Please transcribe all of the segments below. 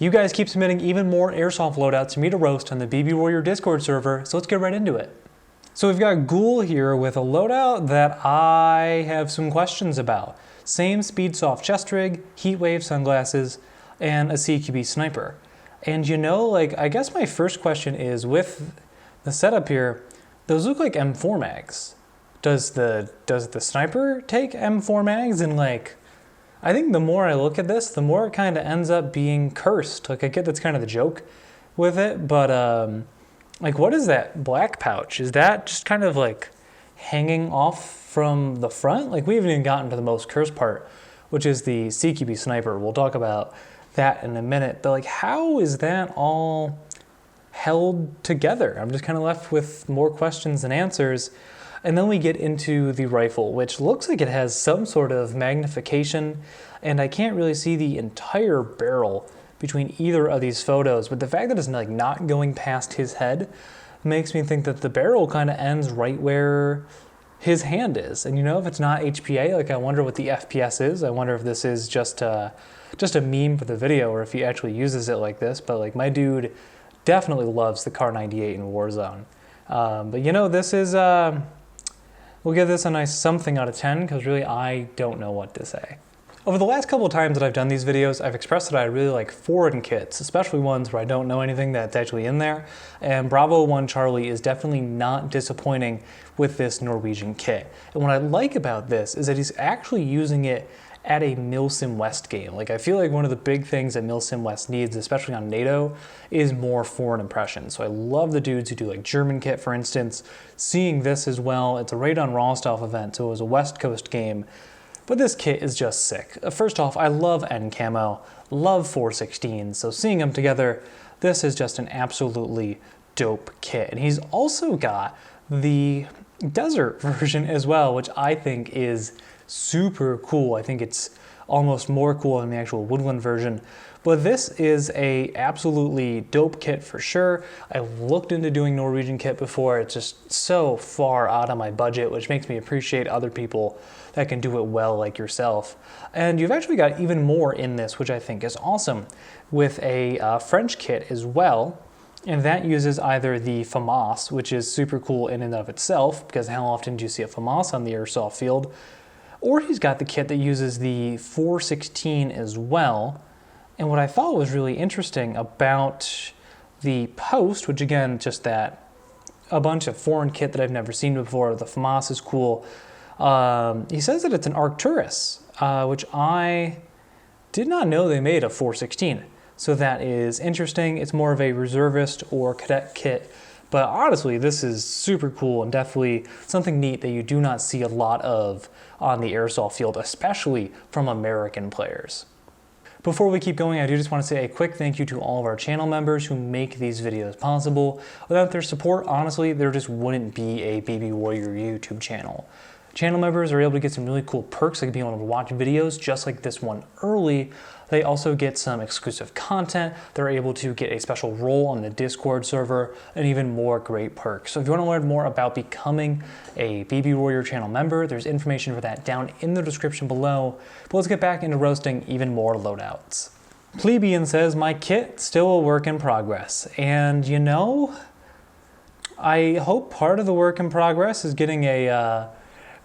You guys keep submitting even more Airsoft loadouts for me to roast on the BB Warrior Discord server, so let's get right into it. So we've got Ghoul here with a loadout that I have some questions about. Same Speedsoft chest rig, Heatwave sunglasses, and a CQB sniper. And you know, like, I guess my first question is, with the setup here, those look like M4 mags. Does the sniper take M4 mags? And like, I think the more I look at this, the more it kind of ends up being cursed. Like, I get that's kind of the joke with it, but like, what is that black pouch? Is that just kind of like hanging off from the front? Like, we haven't even gotten to the most cursed part, which is the CQB sniper. We'll talk about that in a minute, but like, how is that all held together? I'm just kind of left with more questions than answers. And then we get into the rifle, which looks like it has some sort of magnification, and I can't really see the entire barrel between either of these photos, but the fact that it's like not going past his head makes me think that the barrel kind of ends right where his hand is. And you know, if it's not HPA, like, I wonder what the FPS is. I wonder if this is just a meme for the video, or if he actually uses it like this. But like, my dude definitely loves the Kar 98 in Warzone. But you know, this is we'll give this a nice something out of 10, because really I don't know what to say. Over the last couple of times that I've done these videos, I've expressed that I really like foreign kits, especially ones where I don't know anything that's actually in there. And Bravo 1 Charlie is definitely not disappointing with this Norwegian kit. And what I like about this is that he's actually using it at a Milsim West game. Like, I feel like one of the big things that Milsim West needs, especially on NATO, is more foreign impressions. So I love the dudes who do like German kit, for instance. Seeing this as well, it's a Radon Rostov event, so it was a West Coast game. But this kit is just sick. First off, I love N camo, love 416, so seeing them together, this is just an absolutely dope kit. And he's also got the desert version as well, which I think is super cool. I think it's almost more cool than the actual woodland version. But this is a absolutely dope kit for sure. I've looked into doing Norwegian kit before. It's just so far out of my budget, which makes me appreciate other people that can do it well, like yourself. And you've actually got even more in this, which I think is awesome, with a French kit as well. And that uses either the FAMAS, which is super cool in and of itself, because how often do you see a FAMAS on the airsoft field? Or he's got the kit that uses the 416 as well. And what I thought was really interesting about the post, which again, just that, a bunch of foreign kit that I've never seen before, the FAMAS is cool. He says that it's an Arcturus, which I did not know they made a 416. So that is interesting. It's more of a reservist or cadet kit. But honestly, this is super cool and definitely something neat that you do not see a lot of on the airsoft field, especially from American players. Before we keep going, I do just want to say a quick thank you to all of our channel members who make these videos possible. Without their support, honestly, there just wouldn't be a BB Warrior YouTube channel. Channel members are able to get some really cool perks, like being able to watch videos just like this one early. They also get some exclusive content. They're able to get a special role on the Discord server and even more great perks. So if you want to learn more about becoming a BB Warrior channel member, there's information for that down in the description below. But let's get back into roasting even more loadouts. Plebeian says, my kit still a work in progress. And you know, I hope part of the work in progress is getting a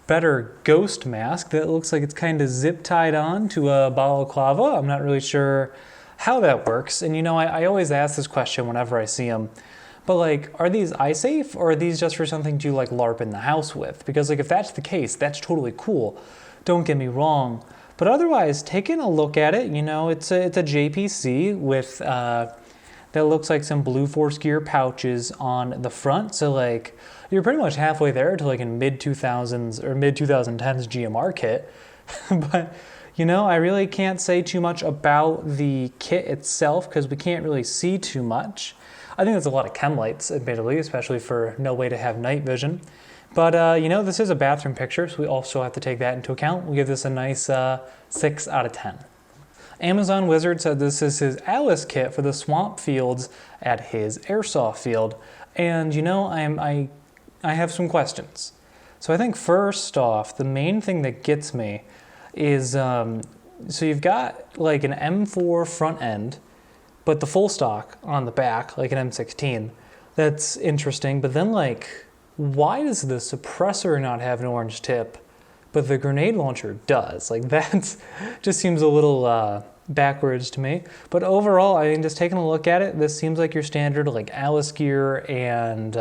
better ghost mask that looks like it's kind of zip tied on to a balaclava. I'm not really sure how that works. And you know, I always ask this question whenever I see them, but like, are these eye safe, or are these just for something to like LARP in the house with? Because like, if that's the case, that's totally cool. Don't get me wrong. But otherwise, taking a look at it, you know, it's a JPC with, that looks like some Blue Force gear pouches on the front. So like, you're pretty much halfway there to like a mid-2000s or mid-2010s GMR kit. But, you know, I really can't say too much about the kit itself because we can't really see too much. I think there's a lot of chem lights, admittedly, especially for no way to have night vision. But, you know, this is a bathroom picture, so we also have to take that into account. We'll give this a nice 6 out of 10. Amazon Wizard said this is his Alice kit for the swamp fields at his airsoft field. And, you know, I have some questions. So I think first off, the main thing that gets me is, so you've got like an M4 front end, but the full stock on the back, like an M16, that's interesting. But then like, why does the suppressor not have an orange tip, but the grenade launcher does? Like that just seems a little backwards to me. But overall, I mean, just taking a look at it, this seems like your standard like Alice gear and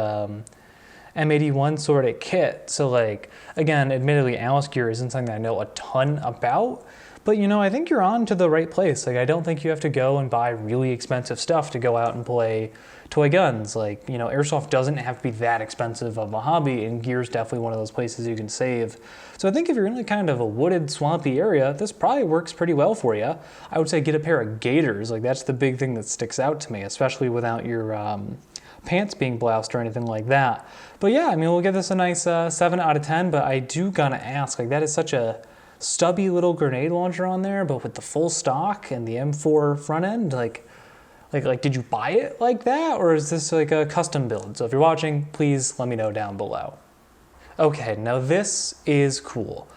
M81 sort of kit. So like, again, admittedly, Alice gear isn't something I know a ton about, but you know, I think you're on to the right place. Like, I don't think you have to go and buy really expensive stuff to go out and play toy guns. Like, you know, Airsoft doesn't have to be that expensive of a hobby, and gear's definitely one of those places you can save. So I think if you're in like kind of a wooded, swampy area, this probably works pretty well for you. I would say get a pair of gaiters. Like, that's the big thing that sticks out to me, especially without your pants being bloused or anything like that. But yeah, I mean, we'll give this a nice 7 out of 10, but I do gotta ask, like, that is such a stubby little grenade launcher on there, but with the full stock and the M4 front end, like did you buy it like that, or is this like a custom build? So if you're watching, please let me know down below. Okay, now this is cool.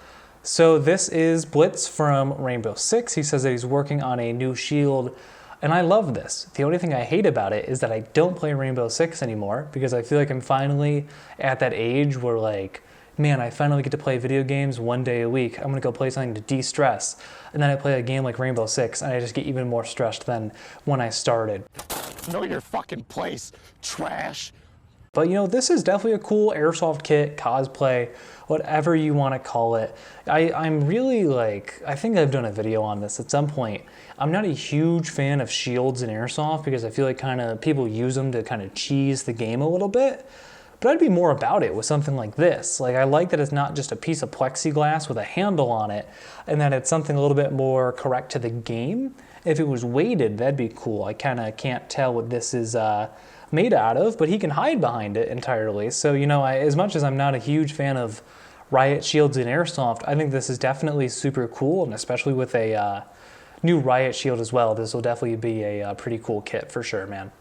So this is Blitz from Rainbow Six. He says that he's working on a new shield, and I love this. The only thing I hate about it is that I don't play Rainbow Six anymore, because I feel like I'm finally at that age where like, man, I finally get to play video games one day a week. I'm gonna go play something to de-stress. And then I play a game like Rainbow Six, and I just get even more stressed than when I started. Know your fucking place, trash. But you know, this is definitely a cool Airsoft kit, cosplay, whatever you want to call it. I'm really like, I think I've done a video on this at some point. I'm not a huge fan of shields in Airsoft because I feel like kind of people use them to kind of cheese the game a little bit. But I'd be more about it with something like this. Like, I like that it's not just a piece of plexiglass with a handle on it, and that it's something a little bit more correct to the game. If it was weighted, that'd be cool. I kind of can't tell what this is made out of, but he can hide behind it entirely. So, you know, as much as I'm not a huge fan of riot shields in Airsoft, I think this is definitely super cool, and especially with a new riot shield as well, this will definitely be a pretty cool kit for sure, man.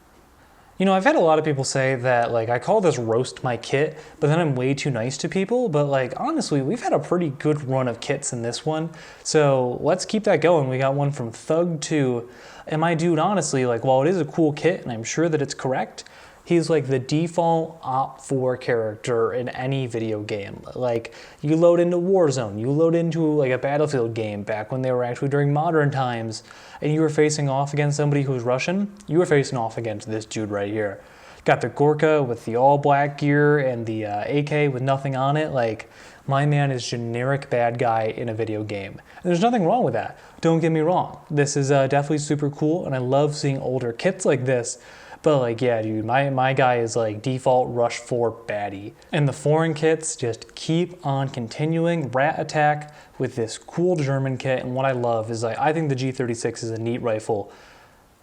You know, I've had a lot of people say that, like, I call this roast my kit, but then I'm way too nice to people. But, like, honestly, we've had a pretty good run of kits in this one. So let's keep that going. We got one from Thug2. And my dude, honestly, like, while it is a cool kit, and I'm sure that it's correct, he's like the default Op4 character in any video game. Like, you load into Warzone, you load into like a Battlefield game back when they were actually during modern times, and you were facing off against somebody who's Russian, you were facing off against this dude right here. Got the Gorka with the all black gear and the AK with nothing on it. Like, my man is generic bad guy in a video game. And there's nothing wrong with that. Don't get me wrong. This is definitely super cool, and I love seeing older kits like this. But like, yeah, dude, my guy is like default Rush 4 baddie. And the foreign kits just keep on continuing. Rat Attack with this cool German kit. And what I love is, like, I think the G36 is a neat rifle.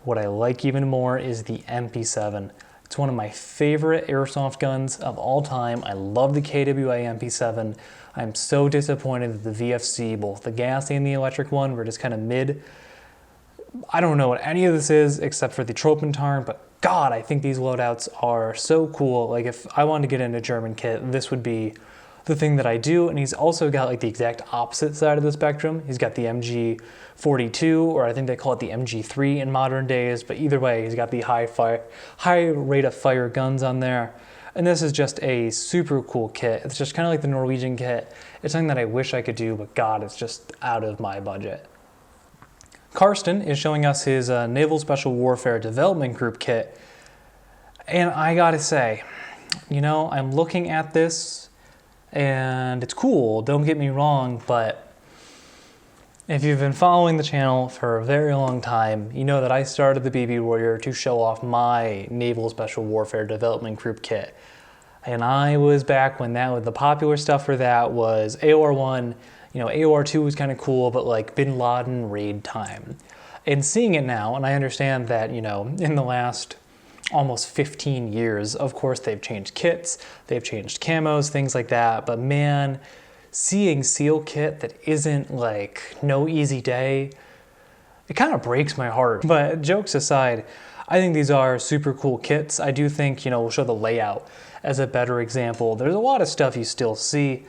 What I like even more is the MP7. It's one of my favorite Airsoft guns of all time. I love the KWA MP7. I'm so disappointed that the VFC, both the gas and the electric one, were just kind of mid. I don't know what any of this is except for the Tropentarn, but God, I think these loadouts are so cool. Like, if I wanted to get into German kit, this would be the thing that I do. And he's also got like the exact opposite side of the spectrum. He's got the MG42, or I think they call it the MG3 in modern days. But either way, he's got the high rate of fire guns on there. And this is just a super cool kit. It's just kind of like the Norwegian kit. It's something that I wish I could do, but God, it's just out of my budget. Karsten is showing us his Naval Special Warfare Development Group kit. And I gotta say, you know, I'm looking at this and it's cool, don't get me wrong, but if you've been following the channel for a very long time, you know that I started the BB Warrior to show off my Naval Special Warfare Development Group kit. And I was back when the popular stuff for that was AOR1. You know, AOR2 was kind of cool, but like Bin Laden raid time. And seeing it now, and I understand that, you know, in the last almost 15 years, of course, they've changed kits, they've changed camos, things like that. But man, seeing SEAL kit that isn't like no easy day, it kind of breaks my heart. But jokes aside, I think these are super cool kits. I do think, you know, we'll show the layout as a better example. There's a lot of stuff you still see.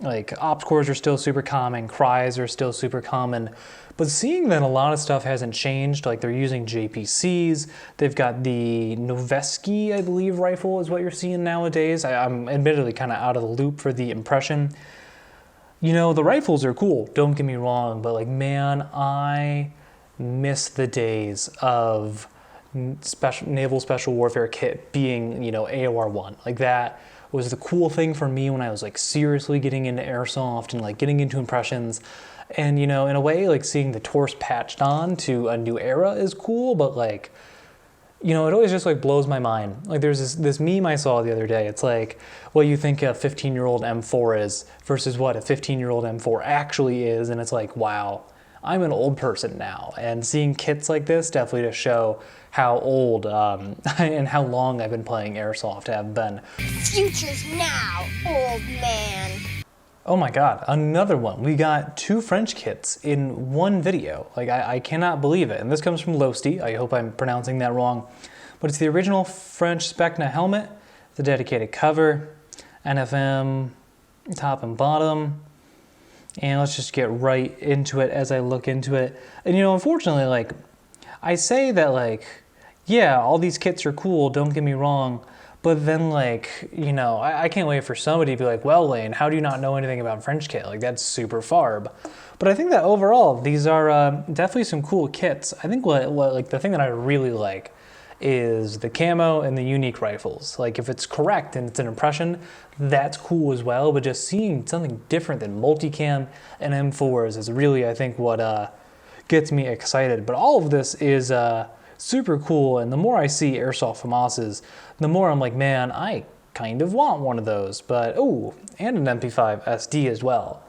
Like ops cores are still super common, cries are still super common, but seeing that a lot of stuff hasn't changed, like they're using JPCs, they've got the Noveski, I believe, rifle is what you're seeing nowadays. I'm admittedly kind of out of the loop for the impression. You know, the rifles are cool, don't get me wrong, but like, man, I miss the days of naval special warfare kit being, you know, AOR1. Like that was the cool thing for me when I was like seriously getting into airsoft and like getting into impressions. And you know, in a way, like seeing the Torse patched on to a new era is cool, but like, you know, it always just like blows my mind. Like there's this meme I saw the other day. It's like what you think a 15-year-old M4 is versus what a 15-year-old M4 actually is. And it's like, wow, I'm an old person now. And seeing kits like this definitely to show how old and how long I've been playing Airsoft have been. Future's now, old man. Oh my God, another one. We got 2 French kits in one video. Like I cannot believe it. And this comes from Losty. I hope I'm pronouncing that wrong. But it's the original French Specna helmet, the dedicated cover, NFM, top and bottom. And let's just get right into it as I look into it. And you know, unfortunately, like I say that like, yeah, all these kits are cool, don't get me wrong, but then like, you know, I can't wait for somebody to be like, well, Lane, how do you not know anything about French kit? Like that's super farb. But I think that overall, these are definitely some cool kits. I think what like the thing that I really like is the camo and the unique rifles. Like if it's correct and it's an impression, that's cool as well, but just seeing something different than multicam and M4s is really, I think, what gets me excited. But all of this is super cool, and the more I see Airsoft FAMASes, the more I'm like, man, I kind of want one of those. But oh, and an MP5 SD as well.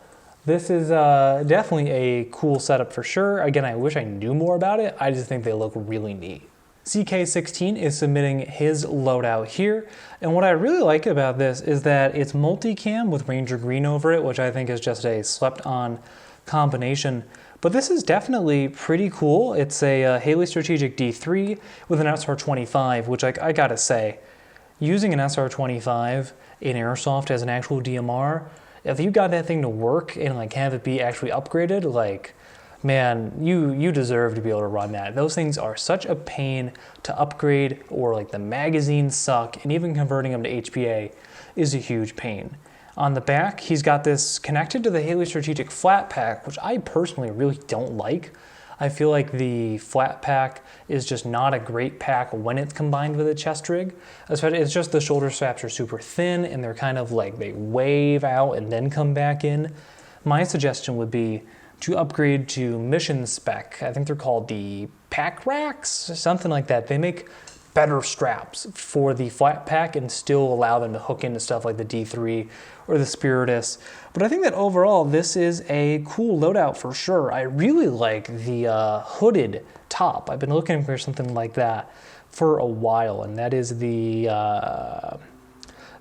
This is definitely a cool setup for sure. Again, I wish I knew more about it. I just think they look really neat. CK16 is submitting his loadout here, and what I really like about this is that it's multicam with Ranger Green over it, which I think is just a slept-on combination. But this is definitely pretty cool. It's a Haley Strategic D3 with an SR25, which I gotta say, using an SR25 in Airsoft as an actual DMR, if you got that thing to work and like have it be actually upgraded, like, man, you deserve to be able to run that. Those things are such a pain to upgrade, or like the magazines suck, and even converting them to HPA is a huge pain. On the back, he's got this connected to the Haley Strategic flat pack, which I personally really don't like. I feel like the flat pack is just not a great pack when it's combined with a chest rig. It's just the shoulder straps are super thin and they're kind of like they wave out and then come back in. My suggestion would be to upgrade to mission spec. I think they're called the pack racks, something like that. They make better straps for the flat pack and still allow them to hook into stuff like the D3 or the Spiritus. But I think that overall this is a cool loadout for sure. I really like the hooded top. I've been looking for something like that for a while, and that is the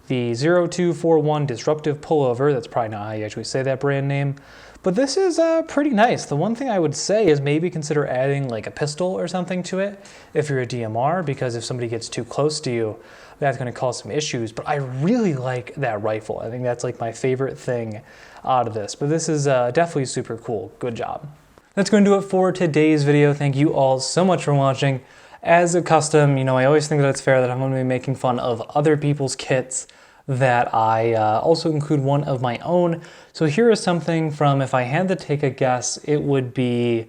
0241 Disruptive Pullover. That's probably not how you actually say that brand name. But this is pretty nice. The one thing I would say is maybe consider adding like a pistol or something to it if you're a DMR, because if somebody gets too close to you, that's going to cause some issues. But I really like that rifle. I think that's like my favorite thing out of this. But this is definitely super cool. Good job. That's going to do it for today's video. Thank you all so much for watching. As a custom, you know, I always think that it's fair that I'm going to be making fun of other people's kits, that I also include one of my own. So here is something from, if I had to take a guess, it would be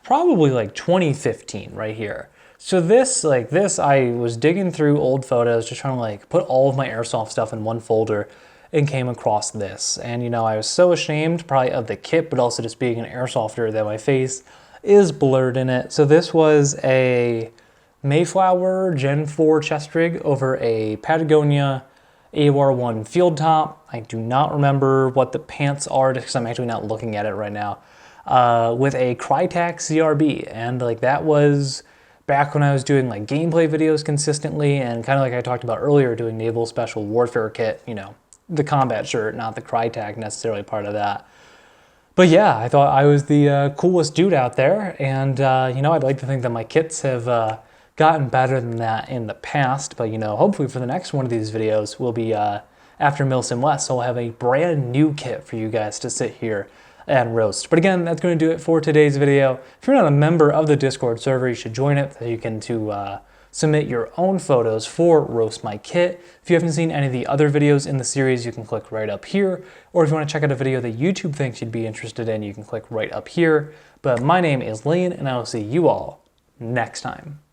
probably like 2015 right here. So this, I was digging through old photos, just trying to like put all of my Airsoft stuff in one folder, and came across this. And you know, I was so ashamed probably of the kit, but also just being an Airsofter, that my face is blurred in it. So this was a Mayflower Gen 4 chest rig over a Patagonia AOR1 field top. I do not remember what the pants are because I'm actually not looking at it right now. With a Crytac CRB, and like that was back when I was doing like gameplay videos consistently, and kind of like I talked about earlier, doing Naval Special Warfare Kit, you know, the combat shirt, not the Crytac necessarily part of that. But yeah, I thought I was the coolest dude out there, and you know, I'd like to think that my kits have gotten better than that in the past, but you know, hopefully for the next one of these videos, we'll be after Milsim West, so we'll have a brand new kit for you guys to sit here and roast. But again, that's going to do it for today's video. If you're not a member of the Discord server, you should join it so you can submit your own photos for Roast My Kit. If you haven't seen any of the other videos in the series, you can click right up here. Or if you want to check out a video that YouTube thinks you'd be interested in, you can click right up here. But my name is Lane, and I will see you all next time.